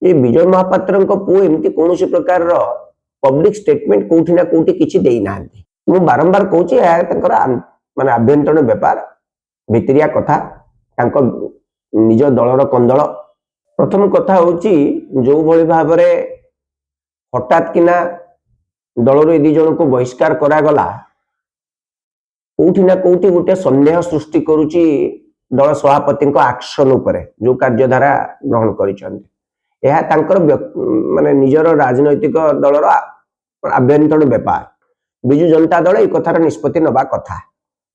ये विजय महापात्र पुओ एमती कौन प्रकार पब्लिक स्टेटमेंट कौटी ना कौटी किसी देना मु बारंबार कहूँ माने आभ्यंतरण व्यापार भितरिया कथा निज दलर कंदल। प्रथम कथा हूँ जो भली भाव हठात किना दलर ए दी जन को बहिष्कार करागला कौटी ना कौटी गोटे सन्देह सृष्टि करुची दल सभापति एक्शन उपरे जो कार्यधारा ग्रहण कर माने निजर राजनैतिक दलर आभ्यंतरण व्यापार विजु जनता दल एक कथार निष्पत्ति नबा कथा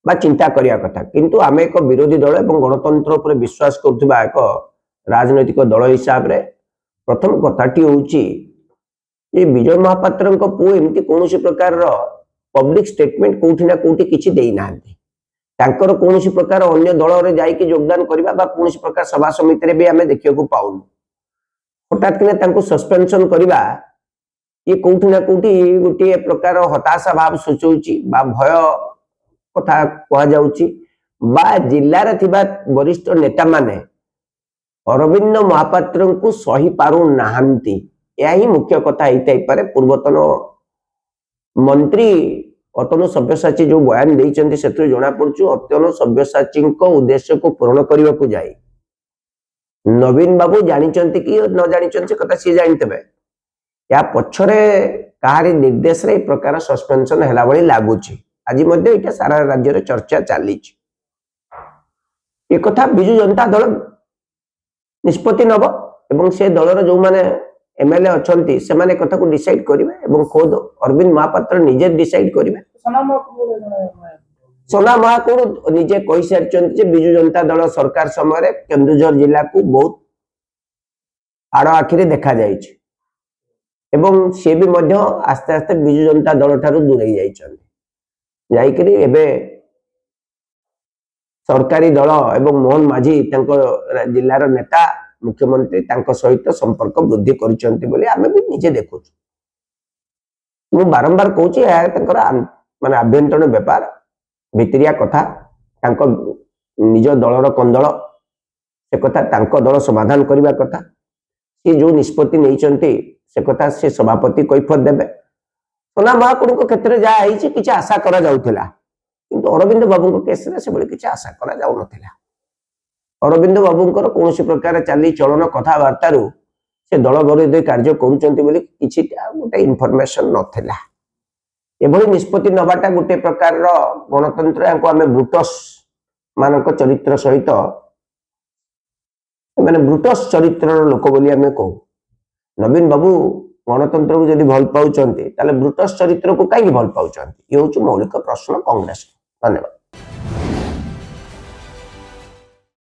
बा चिंता करिया कथा किंतु आमे एक विरोधी दल एवं गणतंत्र उपर विश्वास करथुबा एक राजनैतिक दल हिसाब रे प्रथम कथाटी होउची ये विजय महापात्र पुओ एमती कौन प्रकार पब्लिक स्टेटमेंट कौटी ना कौटी किसी देना तांकर कौन प्रकार अन्य दल रे जाइके योगदान करबा बा कौन प्रकार सभा समिति रे भी आमे देखियो को पाउनु हठात किना तांको सस्पेंशन करबा ये कौटी ना कौटी गोटे प्रकार हताशा भाव सूचौची बा भय कथा कह जाउची बा जिल्लार थिबा वरिष्ठ नेता माने अरविंद महापात्र को सही पारु नाहंती या ही मुख्य कथा होता पारे। पूर्वतन मंत्री अतनु सब्यसाची जो बयान देइचंती सेतु जना पड़छु अतनु सब्यसाची उद्देश्य को पूर्ण करने को जाए नवीन बाबू जानिचंती कि न जानिचंती कथा सी जानते या पछरे कहारी निर्देश रे प्रकार सस्पेंशन हैला बळी लागुची आज मध्य एटा सारा राज्य रे चर्चा चली ए कथा बिजु जनता दल निष्पत्ति नब एवं से दलर जो माने एमएलए अछंती से माने कथा को डिसाइड करिवे एवं खुद अरविंद महापात्र निजे डिसाइड करिवे। सोना महाकुड़ निजे कहि सारचंती जे बिजु जनता दल सरकार समय केन्दुझर जिला को बहुत आड़ आखिरे देखा जाइछ एवं से भी मध्य आस्ते आस्ते बिजु जनता दल ठारू दूरे जाइकरी एबे सरकारी दल एवं मोहन माझी जिलार नेता मुख्यमंत्री सहित संपर्क वृद्धि करिसेंती आमे भी निजे देखु मु बारंबार कहूँ माने आभ्यंतरण व्यापार भितरिया कथा निज दलर कंदल से कथा दल समाधान करने कथा सी जो निष्पत्ति नहीं से कथा से सभापति कैफत देवे। सोना महाकुड़ क्षेत्र में जहाँ किसी आशा करा जाउथिला किंतु अरविंद बाबू केस रे से किसी आशा करा जाउ नथिला। अरविंद बाबूंकर कौन प्रकार चाली चलन कथबार्तार से दल विरोधी कार्य करुँच किसी गोटे इनफर्मेशन नथिला एभली निष्पत्ति नबाटा गोटे प्रकार गणतंत्र आम ब्रुटस मानक चरित्र सहित माने ब्रुटस चरित्र लोक बोली आम कहू। नवीन बाबू गणतंत्र को जदि भल पाउचंती ताले ब्रुटस चरित्र को कहीं भल पाउचंती ये हूँ मौलिक प्रश्न कांग्रेस। धन्यवाद।